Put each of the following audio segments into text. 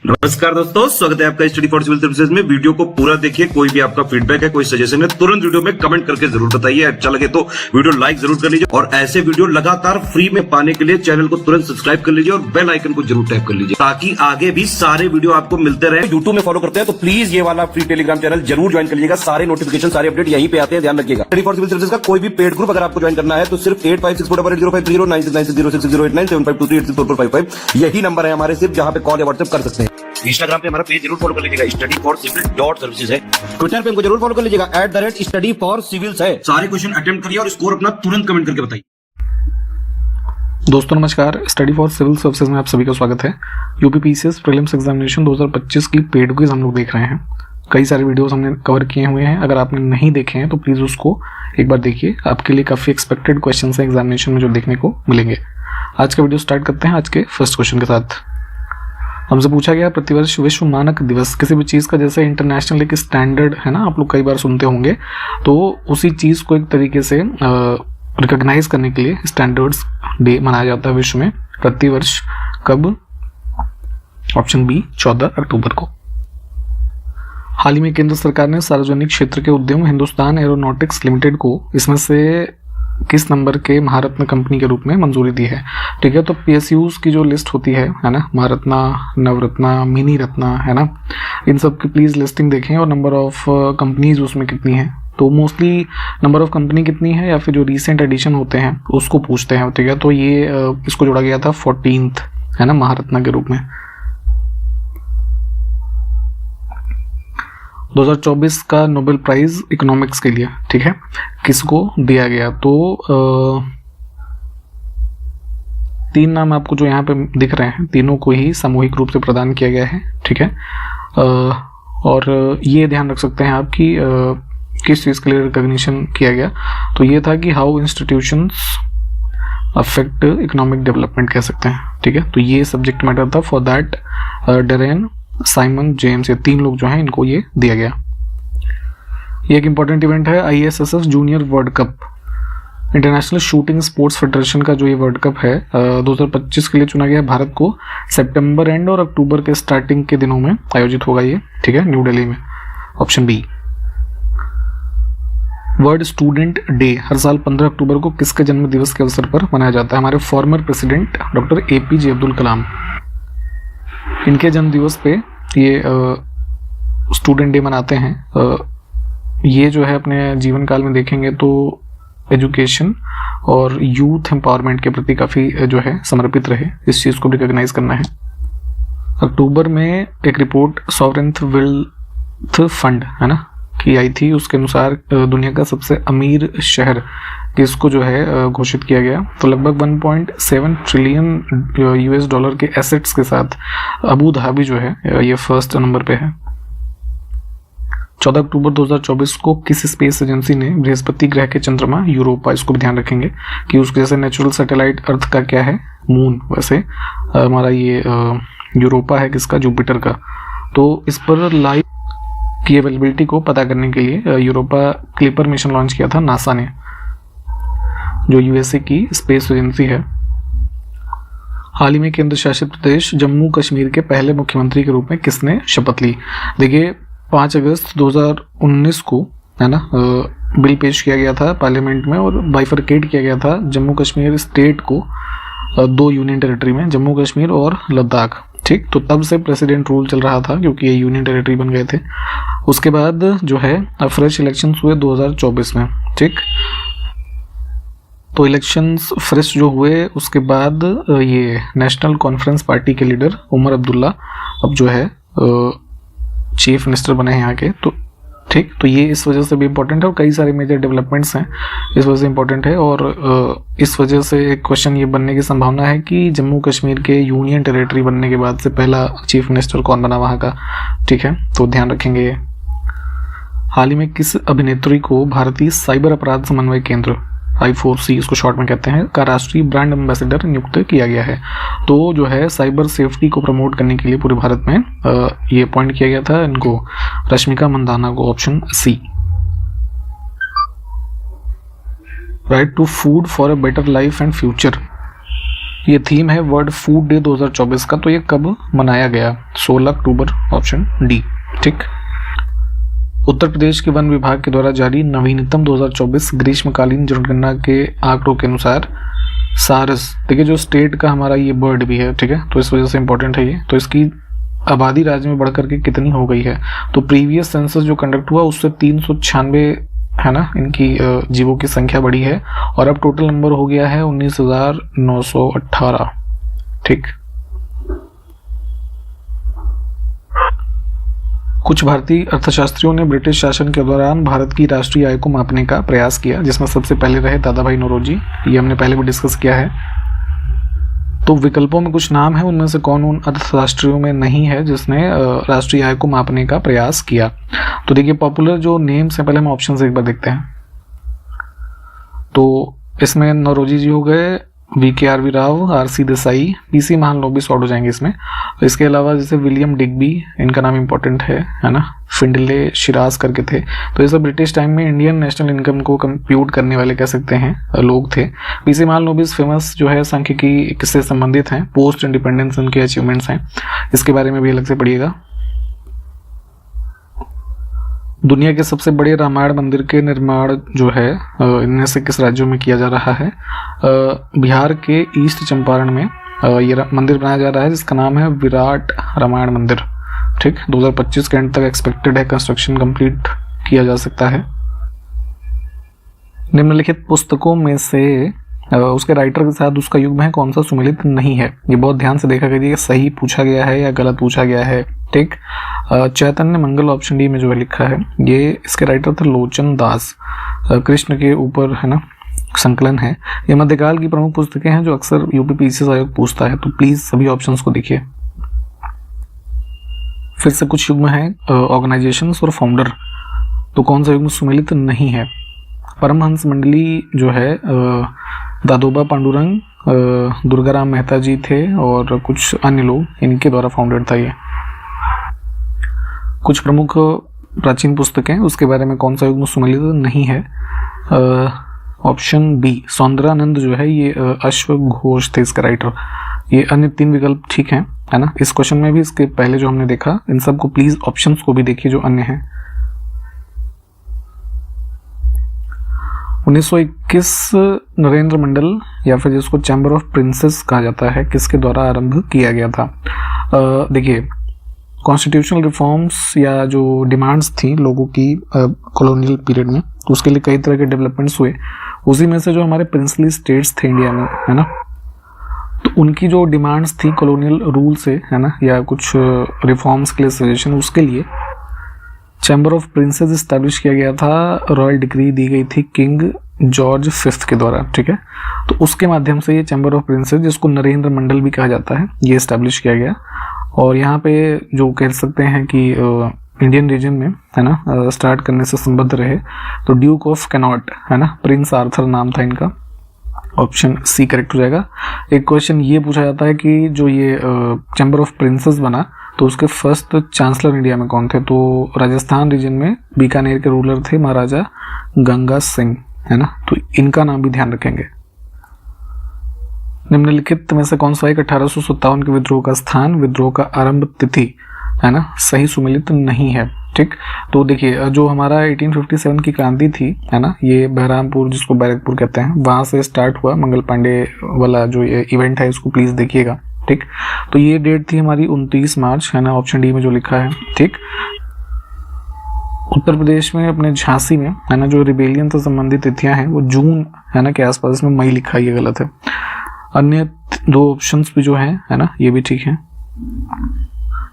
नमस्कार दोस्तों, स्वागत है आपका स्टडी फॉर सिविल सर्विसेज में। वीडियो को पूरा देखिए। कोई भी आपका फीडबैक है, कोई सजेशन है, तुरंत वीडियो में कमेंट करके जरूर बताइए। अच्छा लगे तो वीडियो लाइक जरूर कर लीजिए और ऐसे वीडियो लगातार फ्री में पाने के लिए चैनल को तुरंत सब्सक्राइब कर लीजिए और बेल आइकन को जरूर टैप कर लीजिए ताकि आगे भी सारे वीडियो आपको मिलते रहे। यूट्यूब में फॉलो करते हैं तो प्लीज ये वाला फ्री टेलीग्राम चैनल जरूर ज्वाइन कर लीजिएगा। सारे नोटिफिकेशन, सारे अपडेट यहीं पे आते हैं, ध्यान रखिएगा। स्टडी फॉर सिविल सर्विसेज का कोई भी पेड ग्रुप अगर आपको ज्वाइन करना है तो सिर्फ 856480530969608523864455 यही नंबर है हमारे, सिर्फ जहां पे कॉल या व्हाट्सएप कर सकते हैं। इंस्टाग्राम पे हमारा पेज जरूर फॉलो कर लीजिएगा, स्टडी फॉर सिविल .सर्विसेज है। ट्विटर पे हमको जरूर फॉलो कर लीजिएगा, @study for civils है। सारे क्वेश्चन अटेम्प्ट करिए और स्कोर अपना तुरंत कमेंट करके बताइए। दोस्तों नमस्कार, स्टडी फॉर सिविल सर्विसेज में आप सभी का स्वागत है। यूपी पीसीएस प्रीलिम्स एग्जामिनेशन 2025 की पेड क्विज हम लोग देख रहे हैं। कई सारे वीडियोस हमने कवर किए हुए हैं। अगर आपने नहीं देखे हैं तो प्लीज़ उसको एक बार देखिए। आपके लिए काफ़ी एक्सपेक्टेड क्वेश्चन हैं एग्जामिनेशन में जो देखने को मिलेंगे। आज का वीडियो स्टार्ट करते हैं आज के फर्स्ट क्वेश्चन के साथ। हमसे पूछा गया प्रतिवर्ष विश्व मानक दिवस किसी भी चीज़ का, जैसे इंटरनेशनल एक स्टैंडर्ड है ना, आप लोग कई बार सुनते होंगे, तो उसी चीज़ को एक तरीके से रिकॉग्नाइज करने के लिए स्टैंडर्ड्स डे मनाया जाता है विश्व में प्रतिवर्ष। कब? ऑप्शन बी 14 अक्टूबर को। हाल ही में केंद्र सरकार ने सार्वजनिक क्षेत्र के उद्यम हिंदुस्तान एरोनॉटिक्स लिमिटेड को इसमें से किस नंबर के महारत्न कंपनी के रूप में मंजूरी दी है? ठीक है, तो पीएसयूज की जो लिस्ट होती है ना, महारत्ना, नवरत्ना, मिनी रत्ना, है ना, इन सब की प्लीज लिस्टिंग देखें और नंबर ऑफ कंपनीज उसमें कितनी है। तो मोस्टली नंबर ऑफ कंपनी कितनी है या फिर जो रिसेंट एडिशन होते हैं उसको पूछते हैं। ठीक है, तो ये इसको जोड़ा गया था 14th, है ना, महारत्ना के रूप में। 2024 का नोबेल प्राइज इकोनॉमिक्स के लिए, ठीक है, किसको दिया गया? तो 3 नाम आपको जो यहाँ पे दिख रहे हैं, तीनों को ही सामूहिक रूप से प्रदान किया गया है। ठीक है, और ये ध्यान रख सकते हैं आप कि किस चीज़ के लिए रिकॉग्निशन किया गया। तो ये था कि how institutions affect economic development कह सकते हैं। ठीक है, तो ये सब्जेक्ट मैटर था। For that Darren, Simon, James, ये 3 लोग जो हैं इनको ये दिया गया। ये एक इम्पॉर्टेंट इवेंट है, ISSF junior world cup, international shooting sports federation का जो ये वर्ल्ड कप है 2025 के लिए चुना गया है। भारत को सितंबर एंड और अक्टूबर के स्टार्टिंग के दिनों में आयोजित होगा ये, ठीक है, न्यू दिल्ली में। Option B. World student day हर साल 15 अक्टूबर को किसके जन्म दिवस के अवसर पर मनाया जाता है? हमारे former president doctor APJ Abdul Kalam, इनके जन्म दिवस पे ये स्टूडेंट डे मनाते हैं। ये जो है अपने जीवन काल में देखेंगे तो एजुकेशन और यूथ एम्पावरमेंट के प्रति काफ़ी जो है समर्पित रहे। इस चीज़ को रिकॉग्नाइज करना है। अक्टूबर में एक रिपोर्ट सॉवरेन वेल्थ फंड, है ना, की आई थी। उसके अनुसार दुनिया का सबसे अमीर शहर किसको जो है घोषित किया गया। तो लगभग 1.7 ट्रिलियन $US के एसेट्स के साथ अबू धाबी जो है ये फर्स्ट नंबर पे है। 14 अक्टूबर 2024 को किस स्पेस एजेंसी ने बृहस्पति ग्रह के चंद्रमा यूरोपा, इसको भी ध्यान रखेंगे कि उसके जैसे नेचुरल सैटेलाइट अर्थ का क्या है, मून, वैसे हमारा ये यूरोपा है किसका, जुपिटर का। तो इस पर लाइव की अवेलेबिलिटी को पता करने के लिए यूरोपा क्लिपर मिशन लॉन्च किया था नासा ने, जो USA की स्पेस एजेंसी है। हाल ही में केंद्र शासित प्रदेश जम्मू कश्मीर के पहले मुख्यमंत्री के रूप में किसने शपथ ली? देखिए 5 अगस्त 2019 को, है ना, बिल पेश किया गया था पार्लियामेंट में और बाइफरकेट किया गया था जम्मू कश्मीर स्टेट को 2 यूनियन टेरिटरी में, जम्मू कश्मीर और लद्दाख। ठीक, तो तब से प्रेसिडेंट रूल चल रहा था क्योंकि ये यूनियन टेरिटरी बन गए थे। उसके बाद जो है फ्रेश इलेक्शंस हुए 2024 में। ठीक, तो इलेक्शंस फ्रेश जो हुए उसके बाद ये नेशनल कॉन्फ्रेंस पार्टी के लीडर उमर अब्दुल्ला अब जो है चीफ मिनिस्टर बने हैं यहाँ के। तो ठीक, तो ये इस वजह से भी इम्पोर्टेंट है और कई सारे मेजर डेवलपमेंट्स हैं इस वजह से इम्पोर्टेंट है। और इस वजह से एक क्वेश्चन ये बनने की संभावना है कि जम्मू कश्मीर के यूनियन टेरिटरी बनने के बाद से पहला चीफ मिनिस्टर कौन बना वहाँ का। ठीक है, तो ध्यान रखेंगे। हाल ही में किस अभिनेत्री को भारतीय साइबर अपराध समन्वय केंद्र, I4C इसको शॉर्ट में कहते हैं, का राष्ट्रीय ब्रांड एम्बेसडर नियुक्त किया गया है? तो जो है साइबर सेफ्टी को प्रमोट करने के लिए पूरे भारत में ये अपॉइंट किया गया था इनको, रश्मिका मंदाना को। Option C। Right to food for a better life and future, ये थीम है वर्ल्ड फूड डे 2024 का। तो ये कब मनाया गया? 16 अक्टूबर, ऑप्शन डी। ठीक। उत्तर प्रदेश के वन विभाग के द्वारा जारी नवीनतम 2024 ग्रीष्मकालीन जनगणना के आंकड़ों के अनुसार सारस, देखिए जो स्टेट का हमारा ये बर्ड भी है, ठीक है, तो इस वजह से इंपॉर्टेंट है ये। तो इसकी आबादी राज्य में बढ़कर के कितनी हो गई है? तो प्रीवियस सेंसस जो कंडक्ट हुआ उससे 396 है ना, इनकी जीवों की संख्या बढ़ी है और अब टोटल नंबर हो गया है 19,918। ठीक। कुछ भारतीय अर्थशास्त्रियों ने ब्रिटिश शासन के दौरान भारत की राष्ट्रीय आय को मापने का प्रयास किया, जिसमें सबसे पहले रहे दादा भाई नौरोजी। ये हमने पहले भी डिस्कस किया है। तो विकल्पों में कुछ नाम है, उनमें से कौन उन अर्थशास्त्रियों में नहीं है जिसने राष्ट्रीय आय को मापने का प्रयास किया? तो देखिए पॉपुलर जो नेम्स हैं, पहले हम ऑप्शन एक बार देखते हैं। तो इसमें नौरोजी जी हो गए, VKRV Rao, RC Desai, PC Mahalanobis odd हो जाएंगे इसमें। इसके अलावा जैसे विलियम डिग्बी, इनका नाम इंपॉर्टेंट है ना, फिंडले शिराज करके थे। तो ये सब ब्रिटिश टाइम में इंडियन नेशनल इनकम को कंप्यूट करने वाले कह सकते हैं लोग थे। PC महालनोबिस फेमस जो है सांख्यिकी किससे संबंधित हैं, पोस्ट इंडिपेंडेंस इनके अचीवमेंट्स हैं, इसके बारे में भी अलग से पढ़िएगा। दुनिया के सबसे बड़े रामायण मंदिर के निर्माण जो है इनमें से किस राज्यों में किया जा रहा है? बिहार के ईस्ट चंपारण में ये मंदिर बनाया जा रहा है, जिसका नाम है विराट रामायण मंदिर। ठीक। 2025 के एंड तक एक्सपेक्टेड है कंस्ट्रक्शन कंप्लीट किया जा सकता है। निम्नलिखित पुस्तकों में से उसके राइटर के साथ उसका युग्म है कौन सा सुमेलित नहीं है? ये बहुत ध्यान से देखा करिए, सही पूछा गया है या गलत पूछा गया है। ठीक। चैतन्य मंगल, ऑप्शन डी में जो है लिखा है, ये इसके राइटर थे लोचन दास। कृष्ण के ऊपर है ना संकलन है। ये मध्यकाल की प्रमुख पुस्तकें हैं जो अक्सर यूपीपीसीएस आयोग पूछता है। तो प्लीज सभी ऑप्शंस को देखिए। फिर से कुछ युग्म है ऑर्गेनाइजेशंस और फाउंडर, तो कौन सा युग्म सुमेलित नहीं है? परमहंस मंडली जो है दादोबा पांडुरंग, दुर्गाराम मेहता जी थे और कुछ अन्य लोग, इनके द्वारा फाउंडेड था ये। कुछ प्रमुख प्राचीन पुस्तकें, उसके बारे में कौन सा युग्म सुमेलित नहीं है? ऑप्शन बी सौंदरानंद जो है ये अश्व घोष थे इसका राइटर। ये अन्य 3 विकल्प ठीक हैं, है ना। इस क्वेश्चन में भी इसके पहले जो हमने देखा, इन सब को प्लीज ऑप्शंस को भी देखिए जो अन्य हैं। 1921 नरेंद्र मंडल या फिर जिसको चैम्बर ऑफ प्रिंसेस कहा जाता है, किसके द्वारा आरंभ किया गया था? देखिए कॉन्स्टिट्यूशनल रिफॉर्म्स या जो डिमांड्स थी लोगों की कॉलोनियल पीरियड में, तो उसके लिए कई तरह के डेवलपमेंट्स हुए। उसी में से जो हमारे प्रिंसली स्टेट्स थे इंडिया में, है ना, तो उनकी जो डिमांड्स थी कॉलोनियल रूल से, है ना, या कुछ रिफॉर्म्स के लिए सजेशन, उसके लिए चैम्बर ऑफ प्रिंसेस इस्टेब्लिश किया गया था। रॉयल डिक्री दी गई थी किंग जॉर्ज V के द्वारा। ठीक है। तो उसके माध्यम से ये चैम्बर ऑफ प्रिंसेस, जिसको नरेंद्र मंडल भी कहा जाता है, ये इस्टेब्लिश किया गया। और यहाँ पे जो कह सकते हैं कि इंडियन रीजन में, है ना, स्टार्ट करने से संबद्ध रहे, तो ड्यूक ऑफ कैनॉट, है ना, प्रिंस आर्थर नाम था इनका। ऑप्शन सी करेक्ट हो जाएगा। एक क्वेश्चन ये पूछा जाता है कि जो ये चैम्बर ऑफ प्रिंसेस बना, तो उसके फर्स्ट चांसलर इंडिया में कौन थे? तो राजस्थान रीजन में बीकानेर के रूलर थे महाराजा गंगा सिंह, है ना, तो इनका नाम भी ध्यान रखेंगे। निम्नलिखित में से कौन सा एक 1857 के विद्रोह का स्थान, विद्रोह का आरंभ तिथि, है ना, सही सुमेलित नहीं है? ठीक। तो देखिए जो हमारा 1857 की क्रांति थी, है ना, ये बहरामपुर, जिसको बैरकपुर कहते हैं, वहां से स्टार्ट हुआ। मंगल पांडे वाला जो ये इवेंट है, इसको प्लीज देखिएगा। ठीक। तो ये डेट थी हमारी 29 मार्च, है ना, ऑप्शन डी में जो लिखा है। ठीक। उत्तर प्रदेश में अपने झांसी में, है ना, जो रिबेलियन से संबंधित तिथियां हैं वो जून, है ना, के आसपास, इसमें मई लिखा है, ये गलत है। अन्य 2 ऑप्शंस भी जो हैं, है ना, ये भी ठीक है।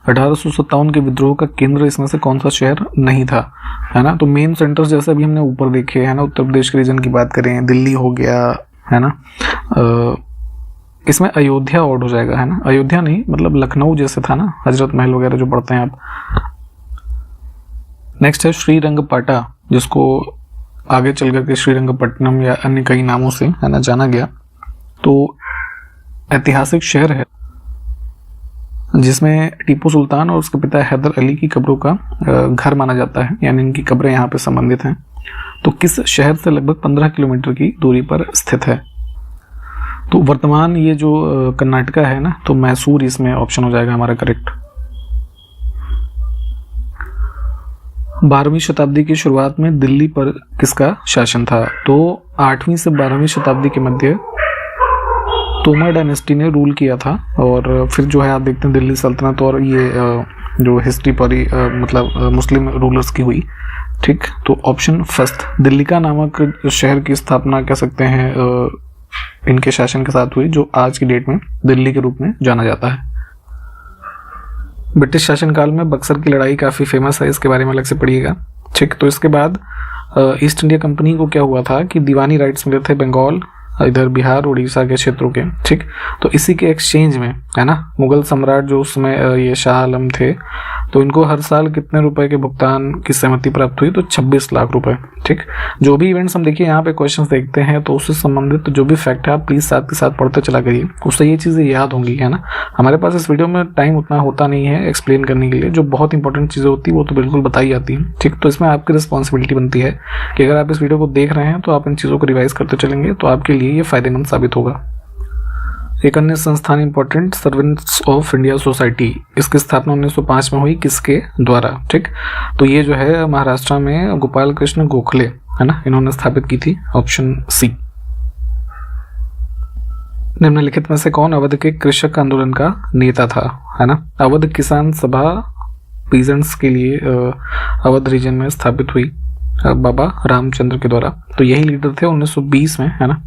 1857 के विद्रोह का केंद्र इसमें से कौन सा शहर नहीं था, है ना? तो मेन सेंटर्स जैसे अभी हमने ऊपर देखे, है ना, उत्तर प्रदेश के रीजन की बात करें, दिल्ली हो गया, है ना, इसमें अयोध्या ऑड हो जाएगा, है ना, अयोध्या नहीं, मतलब लखनऊ जैसे था ना, हजरत महल वगैरह जो पढ़ते हैं आप। नेक्स्ट है श्रीरंगपट्टा, जिसको आगे चल करके श्रीरंगपट्टनम या अन्य कई नामों से, है ना, जाना गया। तो ऐतिहासिक शहर है जिसमें टीपू सुल्तान और उसके पिता हैदर अली की कब्रों का घर माना जाता है, यानी इनकी कब्रें यहाँ पे संबंधित हैं। तो किस शहर से लगभग 15 किलोमीटर की दूरी पर स्थित है? तो वर्तमान ये जो कर्नाटका है ना, तो मैसूर इसमें ऑप्शन हो जाएगा हमारा करेक्ट। 12वीं शताब्दी की शुरुआत में दिल्ली पर किसका शासन था? तो 8वीं से 12वीं शताब्दी के मध्य तोमर डायनेस्टी ने रूल किया था, और फिर जो है आप देखते हैं दिल्ली सल्तनत और ये जो हिस्ट्री पर मतलब मुस्लिम रूलर्स की हुई। ठीक, तो ऑप्शन फर्स्ट दिल्ली का नामक शहर की स्थापना कह सकते हैं इनके शासन के साथ हुई, जो आज की डेट में दिल्ली के रूप में जाना जाता है। ब्रिटिश शासनकाल में बक्सर की लड़ाई काफ़ी फेमस है, इसके बारे में अलग से पढ़िएगा। ठीक, तो इसके बाद ईस्ट इंडिया कंपनी को क्या हुआ था कि दीवानी राइट्स मिले थे बंगाल, इधर बिहार उड़ीसा के क्षेत्रों के। ठीक, तो इसी के एक्सचेंज में है ना, मुगल सम्राट जो उसमें ये शाह आलम थे, तो इनको हर साल कितने रुपए के भुगतान की सहमति प्राप्त हुई? तो 26 लाख रुपए। ठीक, जो भी इवेंट्स हम देखिए यहाँ पे क्वेश्चंस देखते हैं, तो उससे संबंधित जो भी फैक्ट है आप प्लीज साथ के साथ पढ़ते चला करिए, उससे ये चीज़ें याद होंगी, है ना। हमारे पास इस वीडियो में टाइम उतना होता नहीं है एक्सप्लेन करने के लिए, जो बहुत इंपॉर्टेंट चीज़ें होती है वो तो बिल्कुल बताई जाती है। ठीक, तो इसमें आपकी रिस्पॉन्सिबिलिटी बनती है कि अगर आप इस वीडियो को देख रहे हैं तो आप इन चीज़ों को रिवाइज करते चलेंगे, तो आपके लिए ये फायदेमंद साबित होगा। एक अन्य संस्थान important, servants of India society, इसकी स्थापना 1905 में हुई, किसके द्वारा? ठीक, तो ये जो है महाराष्ट्र में गोपाल कृष्ण गोखले है ना, इन्होंने स्थापित की थी, ऑप्शन सी। निम्नलिखित में से कौन अवध के कृषक आंदोलन का नेता था? है ना, अवध किसान सभा पीजेंट्स के लिए अवध रीजन में स्थापित हुई बाबा रामचंद्र के द्वारा, तो यही लीडर थे 1920 में, है ना,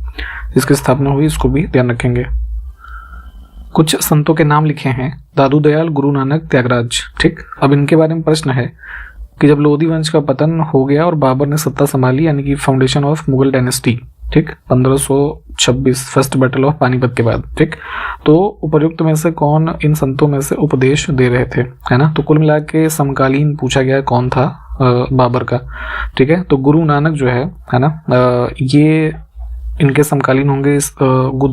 इसकी स्थापना हुई, इसको भी ध्यान रखेंगे। कुछ संतों के नाम लिखे हैं, दादू दयाल, गुरु नानक, त्यागराज। ठीक, अब इनके बारे में प्रश्न है कि जब लोधी वंश का पतन हो गया और बाबर ने सत्ता संभाली, यानी कि फाउंडेशन ऑफ मुगल डायनेस्टी, ठीक, 1526 फर्स्ट बैटल ऑफ पानीपत के बाद। ठीक, तो उपर्युक्त में से कौन इन संतों में से उपदेश दे रहे थे? है ना, तो कुल मिला के समकालीन पूछा गया कौन था बाबर का। ठीक है, तो गुरु नानक जो है ना, ये इनके समकालीन होंगे।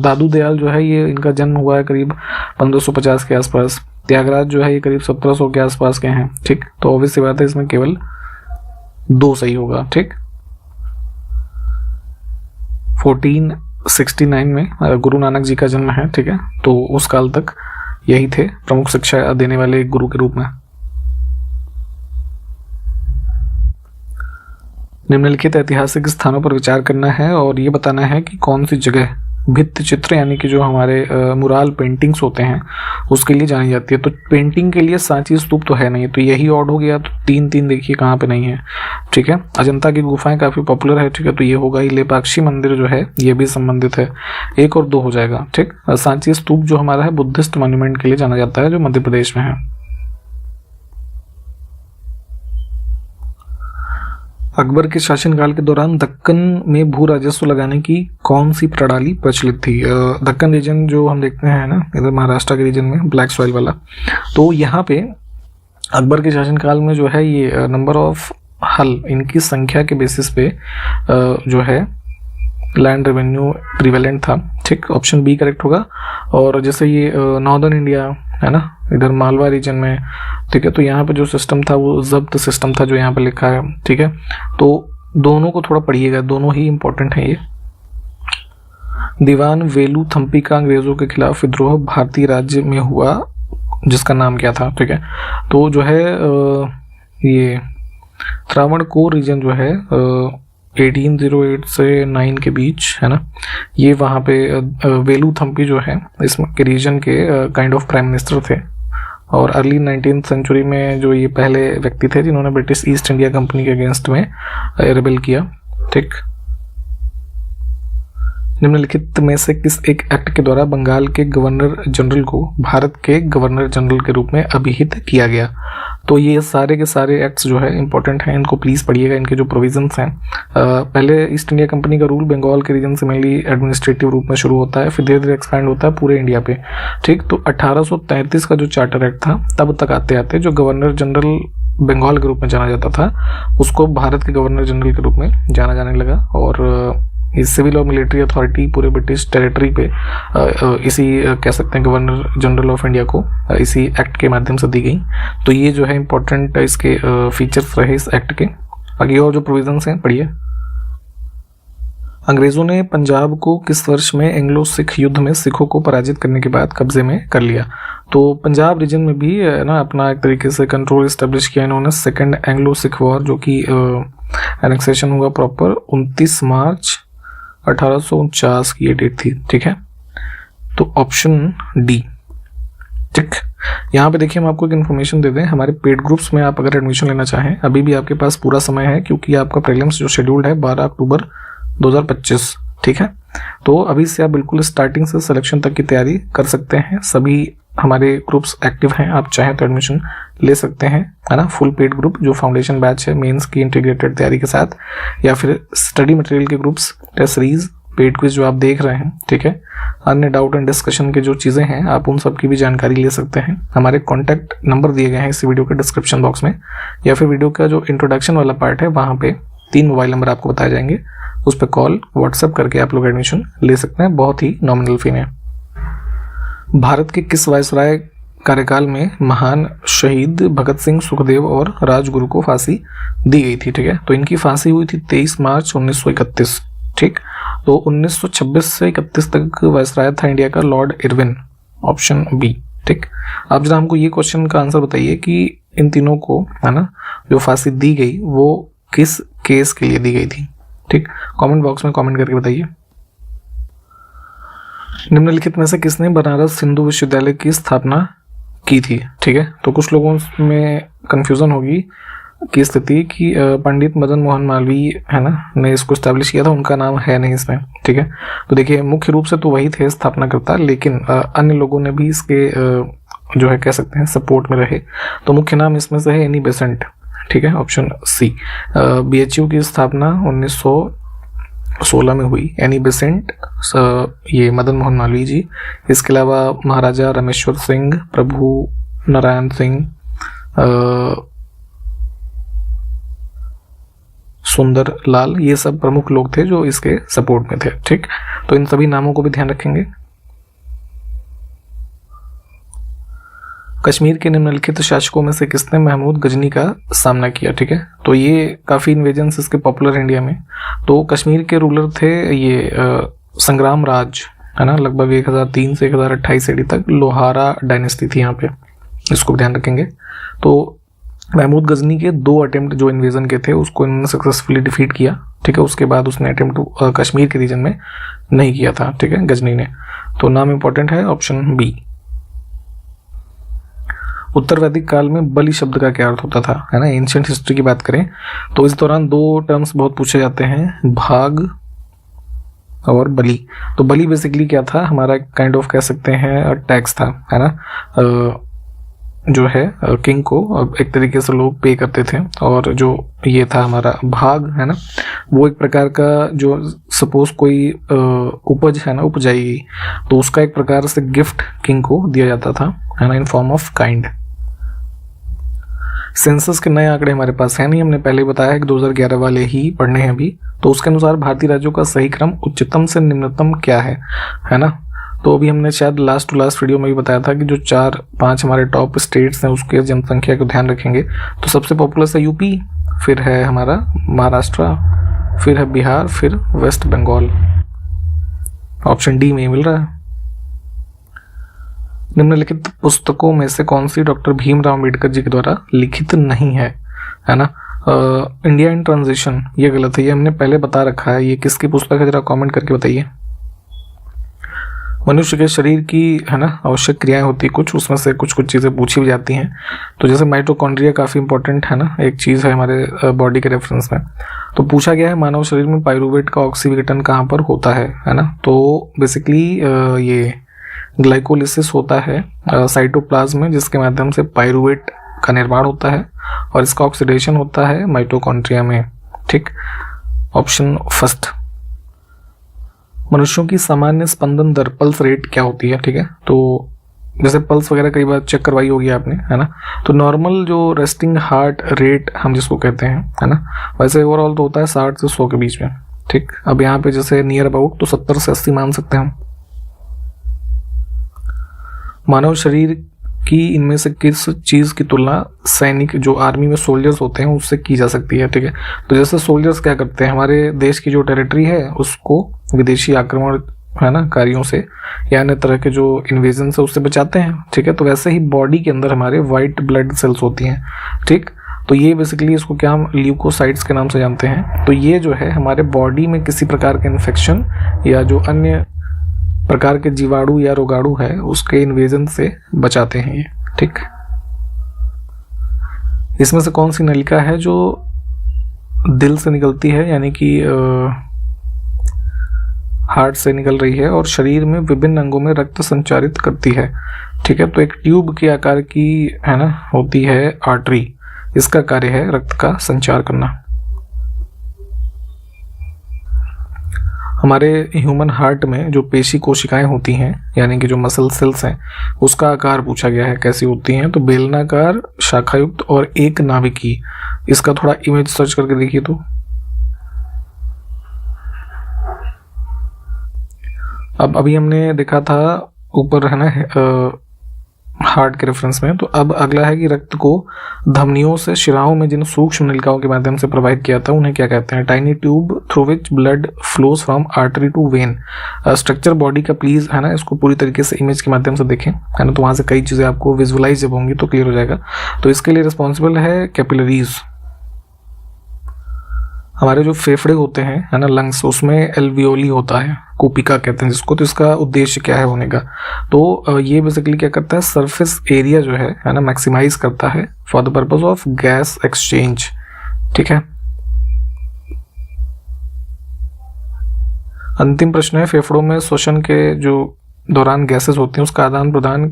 दादू दयाल जो है ये इनका जन्म हुआ है करीब 1550 के आसपास। त्यागराज जो है ये करीब 1700 के आसपास के हैं। ठीक, तो ऑब्वियस सी बात है इसमें केवल 2 सही होगा। ठीक, 1469 में गुरु नानक जी का जन्म है। ठीक है, तो उस काल तक यही थे प्रमुख शिक्षा देने वाले एक गुरु के रूप में। निम्नलिखित ऐतिहासिक स्थानों पर विचार करना है और ये बताना है कि कौन सी जगह भित्ति चित्र यानी कि जो हमारे मुराल पेंटिंग्स होते हैं उसके लिए जानी जाती है। तो पेंटिंग के लिए सांची स्तूप तो है नहीं, तो यही ऑड हो गया। तो 3 देखिए कहाँ पे नहीं है। ठीक है, अजंता की गुफाएं काफी पॉपुलर है। ठीक है, तो ये होगा ही। लेपाक्षी मंदिर जो है ये भी संबंधित है। 1 और 2 हो जाएगा। ठीक, सांची स्तूप जो हमारा है बुद्धिस्ट मॉन्यूमेंट के लिए जाना जाता है, जो मध्य प्रदेश में है। अकबर के शासनकाल के दौरान दक्कन में भू राजस्व लगाने की कौन सी प्रणाली प्रचलित थी? दक्कन रीजन जो हम देखते हैं ना, इधर महाराष्ट्र के रीजन में ब्लैक सॉइल वाला, तो यहाँ पे अकबर के शासनकाल में जो है ये नंबर ऑफ हल, इनकी संख्या के बेसिस पे जो है लैंड रेवेन्यू प्रिवेलेंट था। ठीक, ऑप्शन बी करेक्ट होगा। और जैसे ये नॉर्दर्न इंडिया है ना, इधर मालवा रीजन में, ठीक है, तो यहाँ पे जो सिस्टम था वो जब्त सिस्टम था जो यहाँ पे लिखा है। ठीक है, तो दोनों को थोड़ा पढ़िएगा, दोनों ही इंपॉर्टेंट है ये। दीवान वेलू थम्पी का अंग्रेजों के खिलाफ विद्रोह भारतीय राज्य में हुआ, जिसका नाम क्या था? ठीक है, तो जो है ये त्रावणकोर रीजन जो है 1808 से 9 के बीच है ना, ये वहाँ पे वेलू थम्पी जो है इसके रीजन के काइंड ऑफ प्राइम मिनिस्टर थे। और अर्ली 19th सेंचुरी में जो ये पहले व्यक्ति थे जिन्होंने ब्रिटिश ईस्ट इंडिया कंपनी के अगेंस्ट में रिबेल किया। ठीक, निम्नलिखित में से किस एक एक्ट के द्वारा बंगाल के गवर्नर जनरल को भारत के गवर्नर जनरल के रूप में अभिहित किया गया? तो ये सारे के सारे एक्ट्स जो है इंपॉर्टेंट हैं, इनको प्लीज पढ़िएगा, इनके जो प्रोविजंस हैं। पहले ईस्ट इंडिया कंपनी का रूल बंगाल के रीजन से मेनली एडमिनिस्ट्रेटिव रूप में शुरू होता है, फिर धीरे धीरे एक्सपैंड होता है पूरे इंडिया पे। ठीक, तो 1833 का जो चार्टर एक्ट था, तब तक आते आते जो गवर्नर जनरल बंगाल के रूप में जाना जाता था उसको भारत के गवर्नर जनरल के रूप में जाना जाने लगा। और इस सिविल और मिलिट्री अथॉरिटी पूरे ब्रिटिश टेरिटरी पे इसी कह सकते हैं गवर्नर जनरल ऑफ इंडिया को इसी एक्ट के माध्यम से दी गई। तो ये जो है इंपॉर्टेंट इसके फीचर्स रहे इस एक्ट के। आगे और जो प्रोविजंस हैं पढ़िए। अंग्रेजों ने पंजाब को किस वर्ष में एंग्लो सिख युद्ध में सिखों को पराजित करने के बाद कब्जे में कर लिया? तो पंजाब रीजन में भी ना अपना एक तरीके से कंट्रोल इस्टेब्लिश किया इन्होंने सेकंड एंग्लो सिख वॉर, जो कि एनेक्सेशन हुआ प्रॉपर 29 मार्च 1849 की ये डेट थी। ठीक है, तो ऑप्शन डी। ठीक, यहाँ पे देखिए हम आपको एक इन्फॉर्मेशन दे दें, हमारे पेड ग्रुप्स में आप अगर एडमिशन लेना चाहें अभी भी आपके पास पूरा समय है, क्योंकि आपका प्रीलिम्स जो शेड्यूल्ड है 12 अक्टूबर 2025। ठीक है, तो अभी से आप बिल्कुल स्टार्टिंग से सिलेक्शन तक की तैयारी कर सकते हैं। सभी हमारे ग्रुप्स एक्टिव हैं, आप चाहें तो एडमिशन ले सकते हैं, है ना। फुल पेड ग्रुप जो फाउंडेशन बैच है मेंस की इंटीग्रेटेड तैयारी के साथ, या फिर स्टडी मटेरियल के groups, test series, paid quiz जो आप देख रहे हैं। ठीक है, अन्य डाउट एंड डिस्कशन के जो चीज़ें हैं आप उन सब की भी जानकारी ले सकते हैं। हमारे कॉन्टैक्ट नंबर दिए गए हैं इस वीडियो के डिस्क्रिप्शन बॉक्स में, या फिर वीडियो का जो इंट्रोडक्शन वाला पार्ट है वहाँ पे 3 मोबाइल नंबर आपको बताए जाएंगे, उस पर कॉल व्हाट्सएप करके आप लोग एडमिशन ले सकते हैं, बहुत ही नॉमिनल फी में। भारत के किस वायसराय कार्यकाल में महान शहीद भगत सिंह, सुखदेव और राजगुरु को फांसी दी गई थी? ठीक है, तो इनकी फांसी हुई थी 23 मार्च 1931। ठीक, तो 1926 से 31 तक वायसराय था इंडिया का लॉर्ड इरविन, ऑप्शन बी। ठीक, आप जरा हमको ये क्वेश्चन का आंसर बताइए कि इन तीनों को, है ना, जो फांसी दी गई वो किस केस के लिए दी गई थी? ठीक, कमेंट बॉक्स में कमेंट करके बताइए। निम्नलिखित में से किसने बनारस हिंदू विश्वविद्यालय की स्थापना की थी? ठीक है, तो कुछ लोगों में कंफ्यूजन होगी की स्थिति कि पंडित मदन मोहन मालवीय, है ना, ने इसको स्टैब्लिश किया था, उनका नाम है नहीं इसमें। ठीक है, तो देखिए मुख्य रूप से तो वही थे स्थापनाकर्ता, लेकिन अन्य लोगों ने भी इसके जो है कह सकते हैं सपोर्ट में रहे। तो मुख्य नाम इसमें से है एनी बेसेंट। ठीक है, ऑप्शन सी। BHU की स्थापना 1916 में हुई, एनी बेसेंट, ये मदन मोहन मालवीय जी। इसके अलावा महाराजा रामेश्वर सिंह, प्रभु नारायण सिंह, सुंदर लाल, ये सब प्रमुख लोग थे जो इसके सपोर्ट में थे। ठीक, तो इन सभी नामों को भी ध्यान रखेंगे। कश्मीर के निम्नलिखित शासकों में से किसने महमूद गजनी का सामना किया? ठीक है, तो ये काफ़ी इन्वेजन्स इसके पॉपुलर इंडिया में। तो कश्मीर के रूलर थे ये संग्राम राज, है ना, लगभग 1003 से 1028 AD तक लोहारा डायनेस्टी थी यहाँ पे, इसको ध्यान रखेंगे। तो महमूद गजनी के 2 अटेम्प्ट जो इन्वेजन के थे उसको इन्होंने सक्सेसफुली डिफीट किया। ठीक है, उसके बाद उसने अटेम्प्ट कश्मीर के रीजन में नहीं किया था। ठीक है, गजनी ने। तो नाम इंपॉर्टेंट है, ऑप्शन बी। उत्तर वैदिक काल में बलि शब्द का क्या अर्थ होता था? है ना, एंशिएंट हिस्ट्री की बात करें तो इस दौरान 2 टर्म्स बहुत पूछे जाते हैं, भाग और बलि। तो बलि बेसिकली क्या था, हमारा काइंड ऑफ कह सकते हैं टैक्स था, है ना, जो है किंग को एक तरीके से लोग पे करते थे। और जो ये था हमारा भाग, है ना, वो एक प्रकार का जो सपोज कोई उपज है ना उपजाई, तो उसका एक प्रकार से गिफ्ट किंग को दिया जाता था, है ना, in form of kind. Census के नए आंकड़े हमारे पास है नहीं, हमने पहले बताया कि 2011 वाले ही पढ़ने हैं अभी। तो उसके अनुसार भारतीय राज्यों का सही क्रम उच्चतम से निम्नतम क्या है ना। तो अभी हमने शायद लास्ट टू लास्ट वीडियो में भी बताया था कि जो 4-5 हमारे टॉप स्टेट्स हैं उसके जनसंख्या को ध्यान रखेंगे। तो सबसे पॉपुलर है यूपी, फिर है हमारा महाराष्ट्र, फिर है बिहार, फिर वेस्ट बंगाल। ऑप्शन डी में मिल रहा है। निम्नलिखित पुस्तकों में से कौन सी डॉक्टर भीमराव अम्बेडकर जी के द्वारा लिखित नहीं है ना। इंडिया इन ट्रांजिशन, ये गलत है, ये हमने पहले बता रखा है। ये किसकी पुस्तक है, जरा कमेंट करके बताइए। मनुष्य के शरीर की, है ना, आवश्यक क्रियाएं होती कुछ, उसमें से कुछ चीज़ें पूछी भी जाती हैं। तो जैसे माइटोकॉन्ड्रिया काफ़ी इंपॉर्टेंट है ना, एक चीज़ है हमारे बॉडी के रेफरेंस में। तो पूछा गया है मानव शरीर में पाइरूवेट का ऑक्सीविघटन कहाँ पर होता है ना। तो बेसिकली ये ग्लाइकोलिसिस होता है साइटोप्लाज्म में, जिसके माध्यम से पाइरूवेट का निर्माण होता है, और इसका ऑक्सीडेशन होता है माइटोकॉन्ड्रिया में। ठीक, ऑप्शन फर्स्ट। मनुष्यों की सामान्य स्पंदन दर, पल्स रेट क्या होती है? ठीक है, तो जैसे पल्स वगैरह कई बार चेक करवाई होगी आपने, है ना। तो नॉर्मल जो रेस्टिंग हार्ट रेट हम जिसको कहते हैं, है ना, वैसे ओवरऑल तो होता है 60 से 100 के बीच में। ठीक, अब यहाँ पे जैसे नियर अबाउट तो 70 से 80 मान सकते हैं हम। मानव शरीर कि इनमें से किस चीज़ की तुलना सैनिक जो आर्मी में सोल्जर्स होते हैं उससे की जा सकती है। ठीक है, तो जैसे सोल्जर्स क्या करते हैं, हमारे देश की जो टेरिटरी है उसको विदेशी आक्रमण है ना कार्यों से या अन्य तरह के जो इन्वेजन से उससे बचाते हैं। ठीक है, तो वैसे ही बॉडी के अंदर हमारे वाइट ब्लड सेल्स होती हैं। ठीक, तो ये बेसिकली इसको क्या हम ल्यूकोसाइट्स के नाम से जानते हैं। तो ये जो है हमारे बॉडी में किसी प्रकार के इन्फेक्शन या जो अन्य प्रकार के जीवाणु या रोगाणु है उसके इन्वेजन से बचाते हैं ये। ठीक, इसमें से कौन सी नलिका है जो दिल से निकलती है, यानी कि हार्ट से निकल रही है और शरीर में विभिन्न अंगों में रक्त संचारित करती है। ठीक है, तो एक ट्यूब के आकार की है ना होती है आर्टरी, इसका कार्य है रक्त का संचार करना। हमारे ह्यूमन हार्ट में जो पेशी कोशिकाएं होती हैं यानी कि जो मसल सेल्स हैं उसका आकार पूछा गया है, कैसी होती हैं, तो बेलनाकार, शाखायुक्त और एक नाभिकीय। इसका थोड़ा इमेज सर्च करके देखिए। तो अब अभी हमने देखा था ऊपर है ना हार्ट के रेफरेंस में, तो अब अगला है कि रक्त को धमनियों से शिराओं में जिन सूक्ष्म नलिकाओं के माध्यम से प्रवाहित किया था उन्हें क्या कहते हैं। Tiny tube through which blood flows from artery to vein. Structure body का प्लीज है ना इसको पूरी तरीके से इमेज के माध्यम से देखें, है ना, तो वहां से कई चीजें आपको विजुअलाइज जब होंगी तो क्लियर हो जाएगा। तो इसके लिए रिस्पॉन्सिबल है कैपिलरीज। हमारे जो फेफड़े होते हैं है ना लंग्स, उसमें एल्वियोली होता है, कूपिका कहते हैं जिसको। तो इसका उद्देश्य क्या है होने का, तो ये बेसिकली क्या करता है, सरफेस एरिया जो है ना मैक्सिमाइज करता है for the purpose of gas exchange. ठीक है, अंतिम प्रश्न है, फेफड़ों में श्वसन के जो दौरान गैसेस होती हैं उसका आदान प्रदान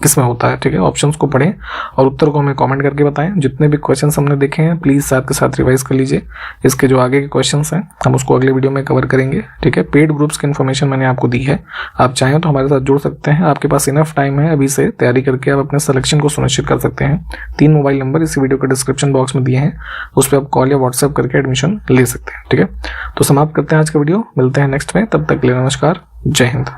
किसमें होता है। ठीक है, ऑप्शंस को पढ़ें और उत्तर को हमें कमेंट करके बताएं। जितने भी क्वेश्चंस हमने देखे हैं प्लीज साथ के साथ रिवाइज कर लीजिए। इसके जो आगे के क्वेश्चंस हैं हम उसको अगले वीडियो में कवर करेंगे। ठीक है, पेड ग्रुप्स की इन्फॉर्मेशन मैंने आपको दी है, आप चाहें तो हमारे साथ जुड़ सकते हैं। आपके पास इनफ टाइम है अभी से तैयारी करके आप अपने सिलेक्शन को सुनिश्चित कर सकते हैं। 3 मोबाइल नंबर इस वीडियो के डिस्क्रिप्शन बॉक्स में दिए हैं, उस पर आप कॉल या व्हाट्सएप करके एडमिशन ले सकते हैं। ठीक है, तो समाप्त करते हैं आज का वीडियो, मिलते हैं नेक्स्ट में, तब तक के लिए नमस्कार, जय हिंद।